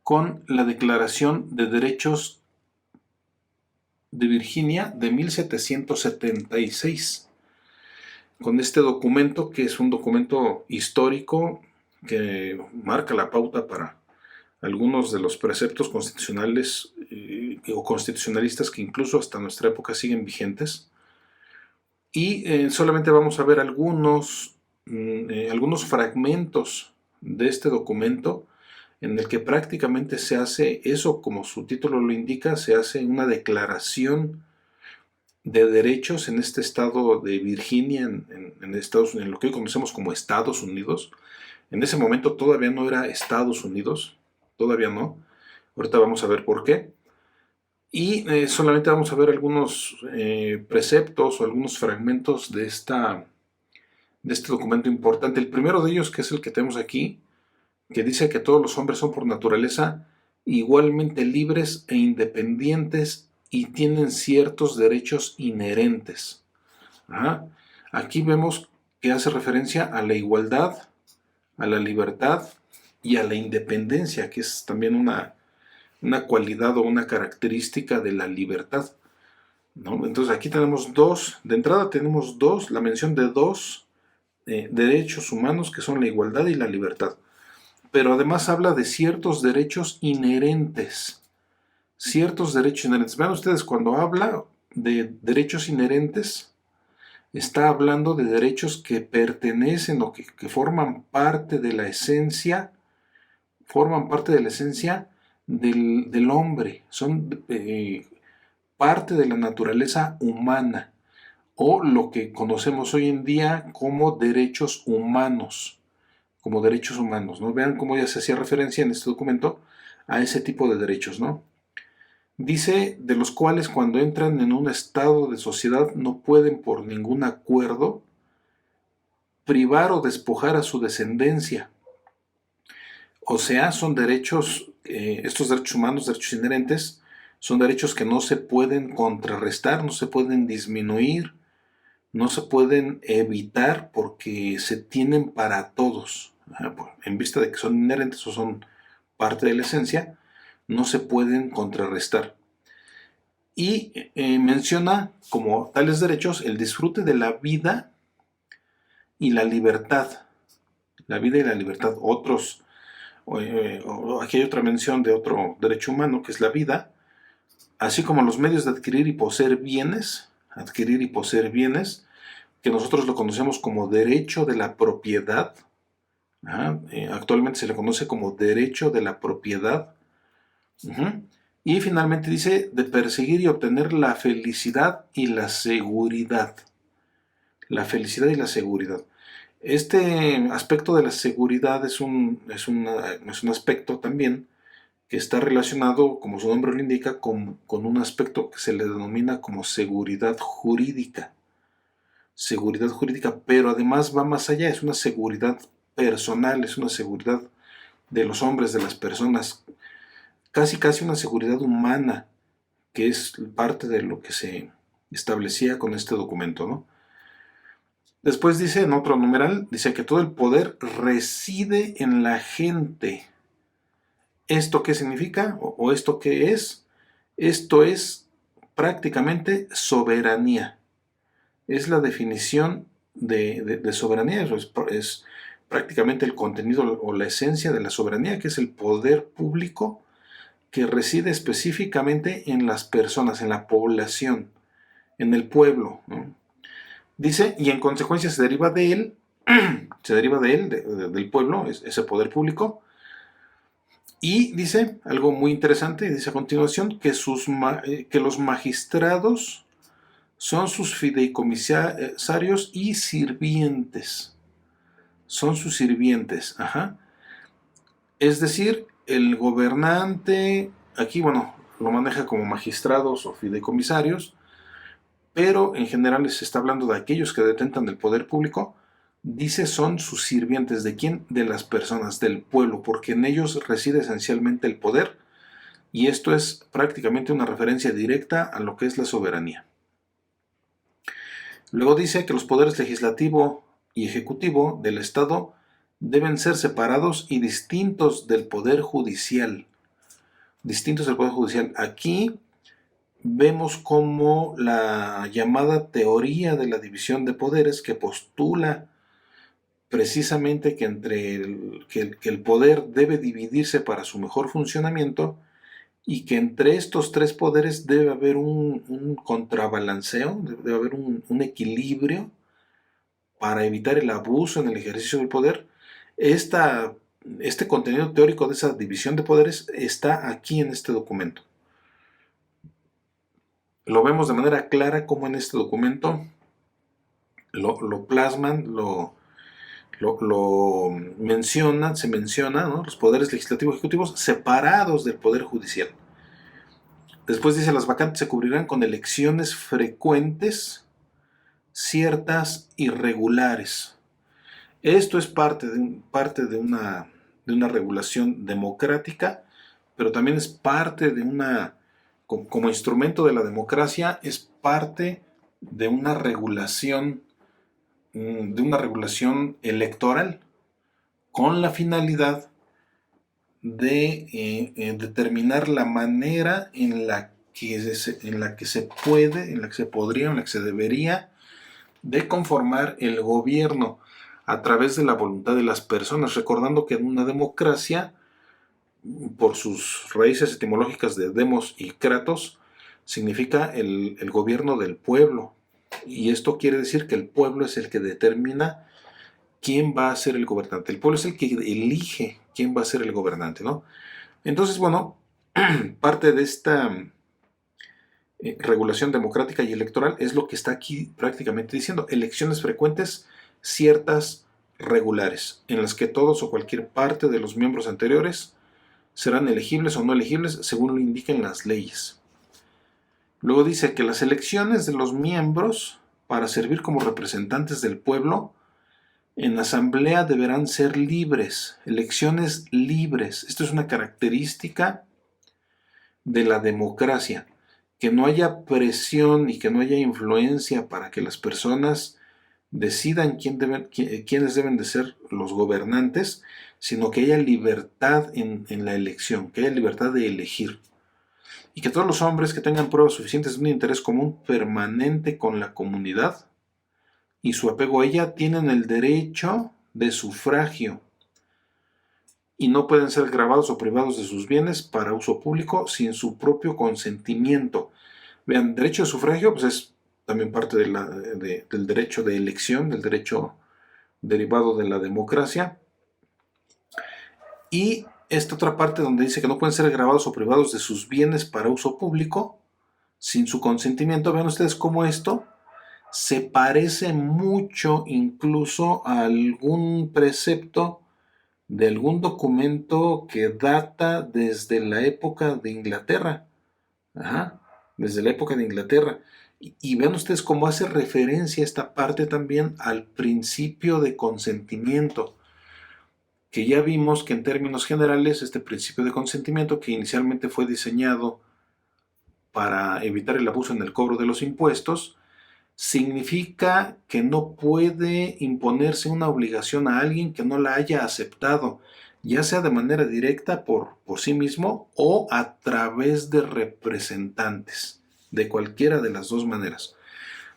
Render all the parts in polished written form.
con la Declaración de Derechos de Virginia de 1776. Con este documento, que es un documento histórico que marca la pauta para algunos de los preceptos constitucionales o constitucionalistas que incluso hasta nuestra época siguen vigentes. Y solamente vamos a ver algunos fragmentos de este documento en el que prácticamente se hace eso, como su título lo indica, se hace una declaración de derechos en este estado de Virginia, en Estados Unidos, en lo que hoy conocemos como Estados Unidos. En ese momento todavía no era Estados Unidos, todavía no. Ahorita vamos a ver por qué. Y solamente vamos a ver algunos preceptos o algunos fragmentos de este documento importante. El primero de ellos, que es el que tenemos aquí, que dice que todos los hombres son por naturaleza igualmente libres e independientes y tienen ciertos derechos inherentes. Aquí vemos que hace referencia a la igualdad, a la libertad y a la independencia, que es también una cualidad o una característica de la libertad, ¿no? Entonces aquí tenemos de entrada tenemos la mención de dos derechos humanos, que son la igualdad y la libertad. Pero además habla de ciertos derechos inherentes. Ciertos derechos inherentes. Vean ustedes, cuando habla de derechos inherentes, está hablando de derechos que pertenecen o que forman parte de la esencia, del hombre. Son parte de la naturaleza humana, o lo que conocemos hoy en día como derechos humanos. ¿No? Vean cómo ya se hacía referencia en este documento a ese tipo de derechos, ¿no? Dice, de los cuales cuando entran en un estado de sociedad no pueden por ningún acuerdo privar o despojar a su descendencia. O sea, son derechos, estos derechos humanos, derechos inherentes, son derechos que no se pueden contrarrestar, no se pueden disminuir, no se pueden evitar porque se tienen para todos. En vista de que son inherentes o son parte de la esencia, no se pueden contrarrestar. Y menciona como tales derechos el disfrute de la vida y la libertad. La vida y la libertad. Aquí hay otra mención de otro derecho humano, que es la vida, así como los medios de adquirir y poseer bienes, que nosotros lo conocemos como derecho de la propiedad. Actualmente se le conoce como derecho de la propiedad. Y finalmente dice de perseguir y obtener la felicidad y la seguridad. La felicidad y la seguridad. Este aspecto de la seguridad es un aspecto también que está relacionado, como su nombre lo indica, con un aspecto que se le denomina como seguridad jurídica. Seguridad jurídica, pero además va más allá, es una seguridad personal, es una seguridad de los hombres, de las personas, casi una seguridad humana, que es parte de lo que se establecía con este documento, ¿no? Después dice, en otro numeral, dice que todo el poder reside en la gente. ¿Esto qué significa? ¿O esto qué es? Esto es prácticamente soberanía. Es la definición de soberanía, es prácticamente el contenido o la esencia de la soberanía, que es el poder público que reside específicamente en las personas, en la población, en el pueblo, ¿no? Dice, y en consecuencia se deriva de él, del pueblo, ese poder público. Y dice algo muy interesante, dice a continuación, que los magistrados son sus fideicomisarios y sirvientes. Son sus sirvientes, Es decir, el gobernante, aquí, lo maneja como magistrados o fideicomisarios, pero en general se está hablando de aquellos que detentan el poder público. Dice son sus sirvientes. ¿De quién? De las personas, del pueblo, porque en ellos reside esencialmente el poder, y esto es prácticamente una referencia directa a lo que es la soberanía. Luego dice que los poderes legislativo y ejecutivo del Estado deben ser separados y distintos del poder judicial. distintos del Poder Judicial. Aquí vemos cómo la llamada teoría de la división de poderes, que postula precisamente que que el poder debe dividirse para su mejor funcionamiento, y que entre estos tres poderes debe haber un contrabalanceo, debe haber un equilibrio para evitar el abuso en el ejercicio del poder. Este contenido teórico de esa división de poderes está aquí en este documento. Lo vemos de manera clara como en este documento lo plasman, se menciona, ¿no?, los poderes legislativo y ejecutivos separados del poder judicial. Después dice: las vacantes se cubrirán con elecciones frecuentes, ciertas y regulares. Esto es parte de una regulación democrática, pero también es parte de como instrumento de la democracia, es parte de una regulación electoral, con la finalidad de determinar la manera en la que se debería de conformar el gobierno a través de la voluntad de las personas, recordando que en una democracia, por sus raíces etimológicas de demos y kratos, significa el gobierno del pueblo, y esto quiere decir que el pueblo es el que determina quién va a ser el gobernante. El pueblo es el que elige quién va a ser el gobernante, ¿no? Entonces, bueno, parte de esta regulación democrática y electoral es lo que está aquí prácticamente diciendo: elecciones frecuentes, ciertas, regulares, en las que todos o cualquier parte de los miembros anteriores serán elegibles o no elegibles según lo indiquen las leyes. Luego dice que las elecciones de los miembros para servir como representantes del pueblo en asamblea deberán ser libres, elecciones libres. Esto es una característica de la democracia, que no haya presión y que no haya influencia para que las personas decidan quiénes deben de ser los gobernantes, sino que haya libertad en la elección, que haya libertad de elegir. Y que todos los hombres que tengan pruebas suficientes de un interés común permanente con la comunidad y su apego a ella tienen el derecho de sufragio y no pueden ser gravados o privados de sus bienes para uso público sin su propio consentimiento. Vean, derecho de sufragio pues es también parte del derecho de elección, del derecho derivado de la democracia. Y esta otra parte donde dice que no pueden ser gravados o privados de sus bienes para uso público sin su consentimiento. Vean ustedes cómo esto se parece mucho incluso a algún precepto de algún documento que data desde la época de Inglaterra. Desde la época de Inglaterra. Y vean ustedes cómo hace referencia esta parte también al principio de consentimiento, que ya vimos que en términos generales este principio de consentimiento, que inicialmente fue diseñado para evitar el abuso en el cobro de los impuestos, significa que no puede imponerse una obligación a alguien que no la haya aceptado, ya sea de manera directa por sí mismo o a través de representantes, de cualquiera de las dos maneras.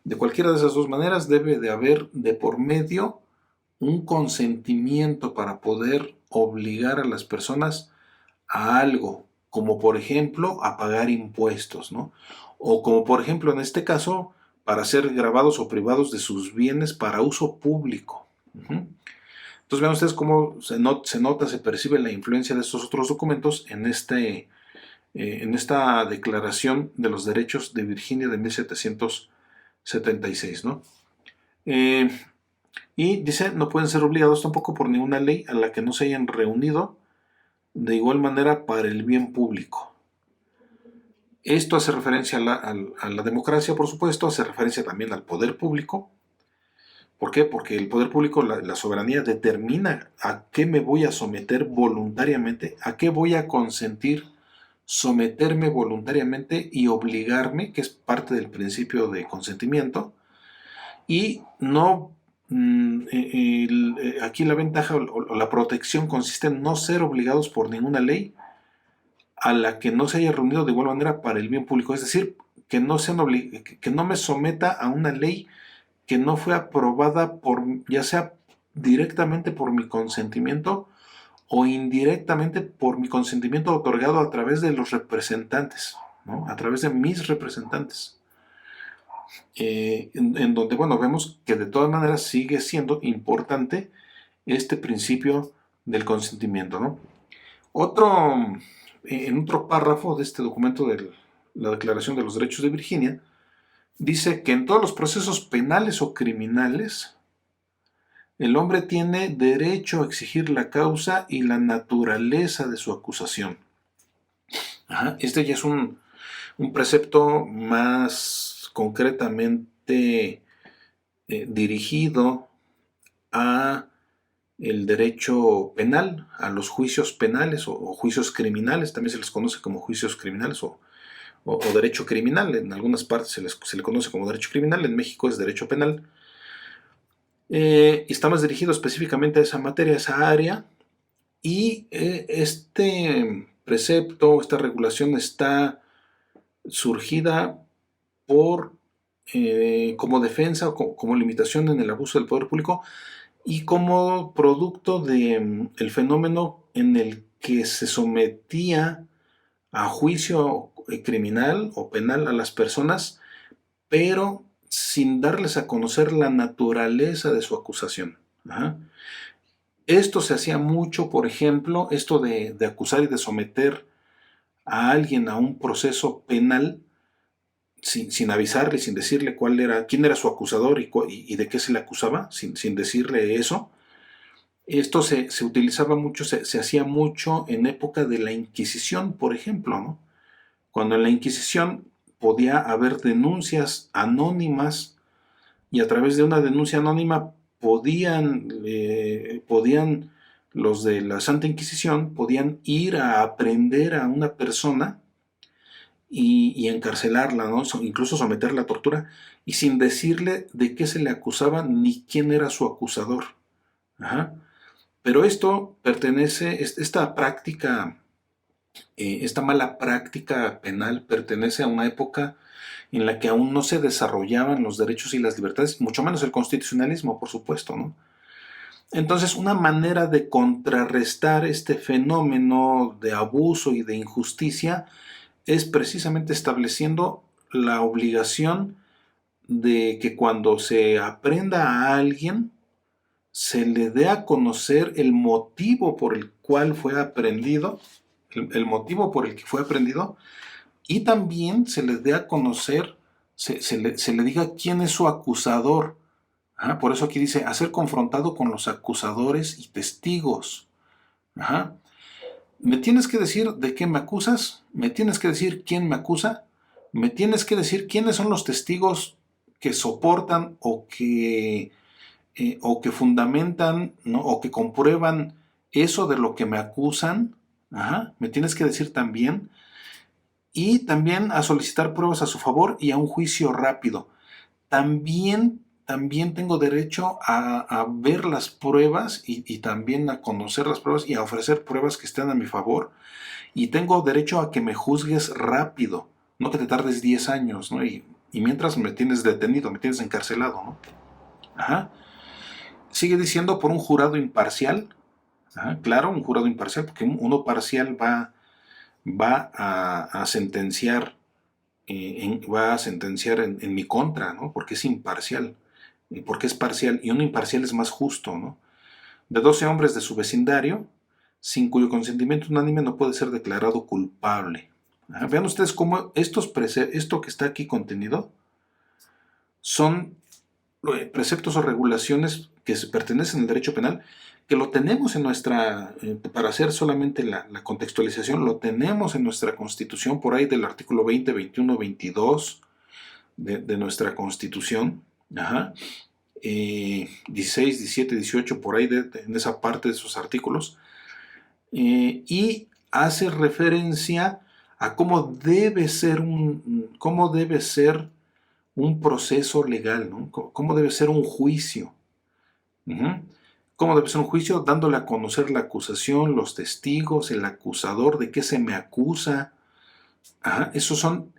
De cualquiera de esas dos maneras debe de haber de por medio un consentimiento para poder obligar a las personas a algo, como por ejemplo a pagar impuestos, ¿no? O como por ejemplo en este caso, para ser gravados o privados de sus bienes para uso público. Entonces vean ustedes cómo se percibe la influencia de estos otros documentos en esta Declaración de los Derechos de Virginia de 1776, ¿no? Y dice, no pueden ser obligados tampoco por ninguna ley a la que no se hayan reunido de igual manera para el bien público. Esto hace referencia a la democracia, por supuesto, hace referencia también al poder público. ¿Por qué? Porque el poder público, la soberanía, determina a qué me voy a someter voluntariamente, a qué voy a consentir someterme voluntariamente y obligarme, que es parte del principio de consentimiento, y no aquí la ventaja o la protección consiste en no ser obligados por ninguna ley a la que no se haya reunido de igual manera para el bien público. Es decir, que no me someta a una ley que no fue aprobada ya sea directamente por mi consentimiento o indirectamente por mi consentimiento otorgado a través de los representantes, ¿no? A través de mis representantes. En donde, bueno, vemos que de todas maneras sigue siendo importante este principio del consentimiento, ¿no? En otro párrafo de este documento de la Declaración de los Derechos de Virginia, dice que en todos los procesos penales o criminales, el hombre tiene derecho a exigir la causa y la naturaleza de su acusación. Este ya es un precepto más concretamente dirigido a el derecho penal, a los juicios penales o juicios criminales, también se les conoce como juicios criminales o derecho criminal. En algunas partes se le conoce como derecho criminal, en México es derecho penal. Y está más dirigido específicamente a esa materia, a esa área, y este precepto, esta regulación está surgida como defensa o como limitación en el abuso del poder público y como producto del fenómeno en el que se sometía a juicio criminal o penal a las personas, pero sin darles a conocer la naturaleza de su acusación. Esto se hacía mucho, por ejemplo, esto de acusar y de someter a alguien a un proceso penal sin avisarle, sin decirle quién era su acusador y de qué se le acusaba, sin decirle eso. Esto se utilizaba mucho, se hacía mucho en época de la Inquisición, por ejemplo, ¿no? Cuando en la Inquisición podía haber denuncias anónimas y a través de una denuncia anónima podían los de la Santa Inquisición podían ir a aprender a una persona y encarcelarla, ¿no? Incluso someterla a tortura y sin decirle de qué se le acusaba ni quién era su acusador. Pero esto esta práctica, esta mala práctica penal pertenece a una época en la que aún no se desarrollaban los derechos y las libertades, mucho menos el constitucionalismo, por supuesto, ¿no? Entonces, una manera de contrarrestar este fenómeno de abuso y de injusticia es precisamente estableciendo la obligación de que cuando se aprenda a alguien, se le dé a conocer el motivo por el cual fue aprendido, el motivo por el que fue aprendido, y también se le dé a conocer, se le diga quién es su acusador. Por eso aquí dice, a ser confrontado con los acusadores y testigos. Me tienes que decir de qué me acusas, me tienes que decir quién me acusa, me tienes que decir quiénes son los testigos que soportan o que fundamentan, ¿no? O que comprueban eso de lo que me acusan. Me tienes que decir también. Y también a solicitar pruebas a su favor y a un juicio rápido. También tengo derecho a ver las pruebas y también a conocer las pruebas y a ofrecer pruebas que estén a mi favor. Y tengo derecho a que me juzgues rápido, no que te tardes 10 años, ¿no? Y mientras me tienes detenido, me tienes encarcelado, ¿no? Sigue diciendo por un jurado imparcial. Claro, un jurado imparcial, porque uno parcial va a sentenciar en mi contra, ¿no? Porque es imparcial, porque es parcial, y uno imparcial es más justo, ¿no? De 12 hombres de su vecindario, sin cuyo consentimiento unánime no puede ser declarado culpable. Vean ustedes cómo esto que está aquí contenido son preceptos o regulaciones que pertenecen al derecho penal, que lo tenemos para hacer solamente la contextualización, lo tenemos en nuestra Constitución, por ahí del artículo 20, 21, 22 de nuestra Constitución, 16, 17, 18, por ahí en esa parte de esos artículos, y hace referencia a cómo debe ser un proceso legal, ¿no? Cómo debe ser un juicio. ¿Cómo debe ser un juicio? Dándole a conocer la acusación, los testigos, el acusador, de qué se me acusa. Ajá, esos son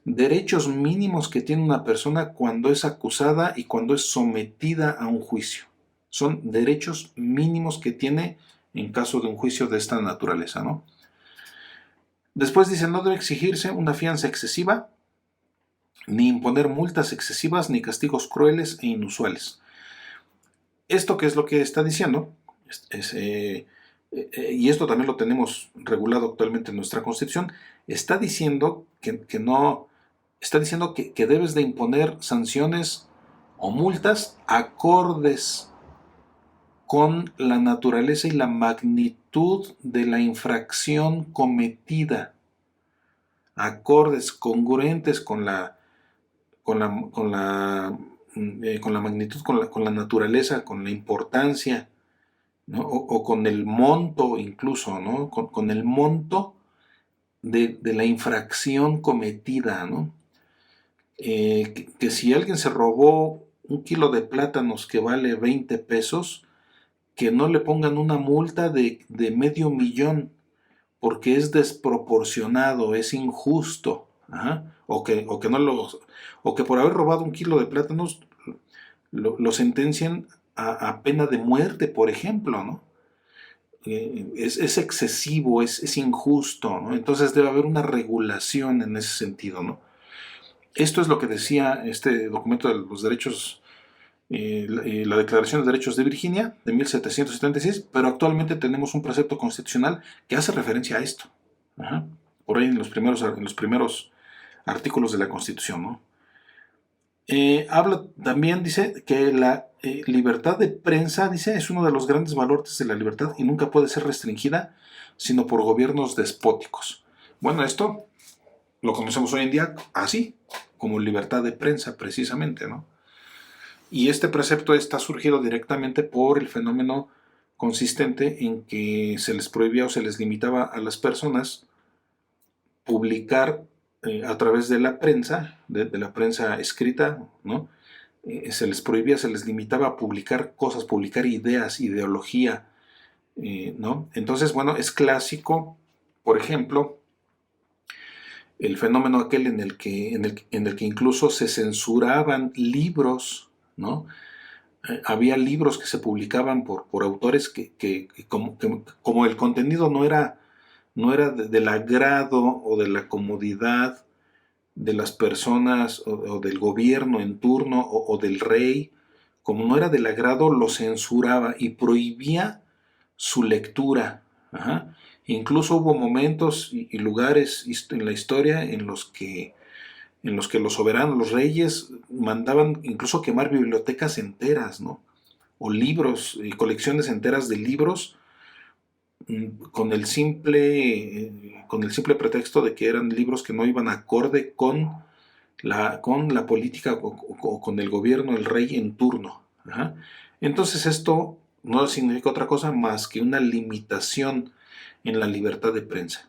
derechos mínimos que tiene una persona cuando es acusada y cuando es sometida a un juicio. Son derechos mínimos que tiene en caso de un juicio de esta naturaleza, ¿no? Después dice, no debe exigirse una fianza excesiva, ni imponer multas excesivas, ni castigos crueles e inusuales. ¿Esto qué es lo que está diciendo? Y esto también lo tenemos regulado actualmente en nuestra Constitución. Está diciendo que no, está diciendo que debes de imponer sanciones o multas acordes con la naturaleza y la magnitud de la infracción cometida, acordes, congruentes con la magnitud, con la naturaleza, con la importancia, ¿no? O con el monto incluso, ¿no? Con el monto de la infracción cometida, ¿no? Que si alguien se robó un kilo de plátanos que vale 20 pesos, que no le pongan una multa de medio millón, porque es desproporcionado, es injusto. Ajá. O que no lo, o que por haber robado un kilo de plátanos lo sentencian a pena de muerte, por ejemplo, ¿no? Es excesivo, es injusto, ¿no? Entonces debe haber una regulación en ese sentido, ¿no? Esto es lo que decía este documento de los derechos, la Declaración de Derechos de Virginia de 1776, pero actualmente tenemos un precepto constitucional que hace referencia a esto. Ajá. Por ahí en los primeros artículos de la Constitución, ¿no? Habla también, dice, que la libertad de prensa, dice, es uno de los grandes valores de la libertad y nunca puede ser restringida sino por gobiernos despóticos. Bueno, esto lo conocemos hoy en día así, como libertad de prensa precisamente, ¿no? Y este precepto está surgido directamente por el fenómeno consistente en que se les prohibía o se les limitaba a las personas publicar a través de la prensa, de la prensa escrita, ¿no? Se les prohibía, se les limitaba a publicar cosas, publicar ideas, ideología, ¿no? Entonces, bueno, es clásico, por ejemplo, el fenómeno aquel en el que incluso se censuraban libros, ¿no? Había libros que se publicaban por autores que como el contenido no era del agrado o de la comodidad de las personas o del gobierno en turno o del rey, como no era del agrado, lo censuraba y prohibía su lectura. Ajá. Incluso hubo momentos y lugares en la historia en los que los soberanos, los reyes, mandaban incluso quemar bibliotecas enteras, ¿no? O libros, colecciones enteras de libros, con el simple pretexto de que eran libros que no iban acorde con la política o con el gobierno, el rey en turno. Ajá. Entonces esto no significa otra cosa más que una limitación en la libertad de prensa.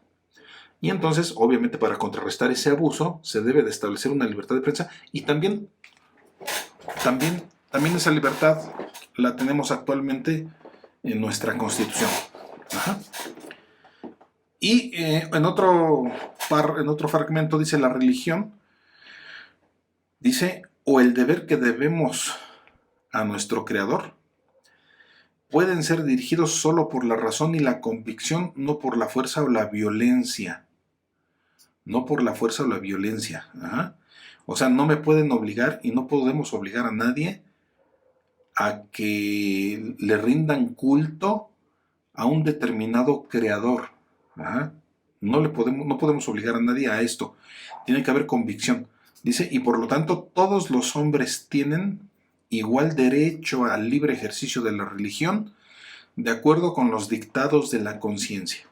Y entonces, obviamente, para contrarrestar ese abuso, se debe de establecer una libertad de prensa y también esa libertad la tenemos actualmente en nuestra Constitución. Ajá. Y en otro fragmento dice la religión, dice, o el deber que debemos a nuestro Creador, pueden ser dirigidos solo por la razón y la convicción, no por la fuerza o la violencia. No por la fuerza o la violencia. Ajá. O sea, no me pueden obligar y no podemos obligar a nadie a que le rindan culto a un determinado creador. Ajá. No podemos obligar a nadie a esto. Tiene que haber convicción. Dice, y por lo tanto todos los hombres tienen igual derecho al libre ejercicio de la religión, de acuerdo con los dictados de la conciencia.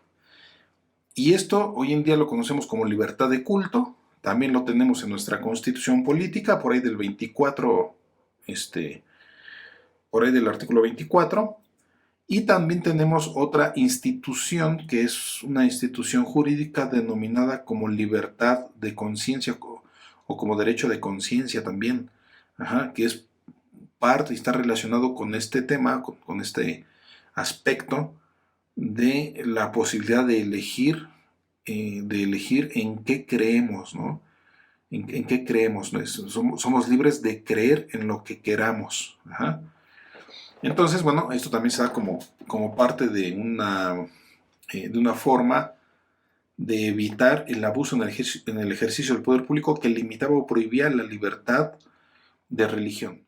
Y esto hoy en día lo conocemos como libertad de culto, también lo tenemos en nuestra Constitución política, por ahí del 24, por ahí del artículo 24, y también tenemos otra institución que es una institución jurídica denominada como libertad de conciencia o como derecho de conciencia también, ajá, que es parte y está relacionado con este tema, con este aspecto de la posibilidad de elegir en qué creemos, ¿no? En qué creemos, ¿no? Somos libres de creer en lo que queramos. Ajá. Entonces, bueno, esto también se da como parte de una forma de evitar el abuso en el ejercicio del poder público que limitaba o prohibía la libertad de religión.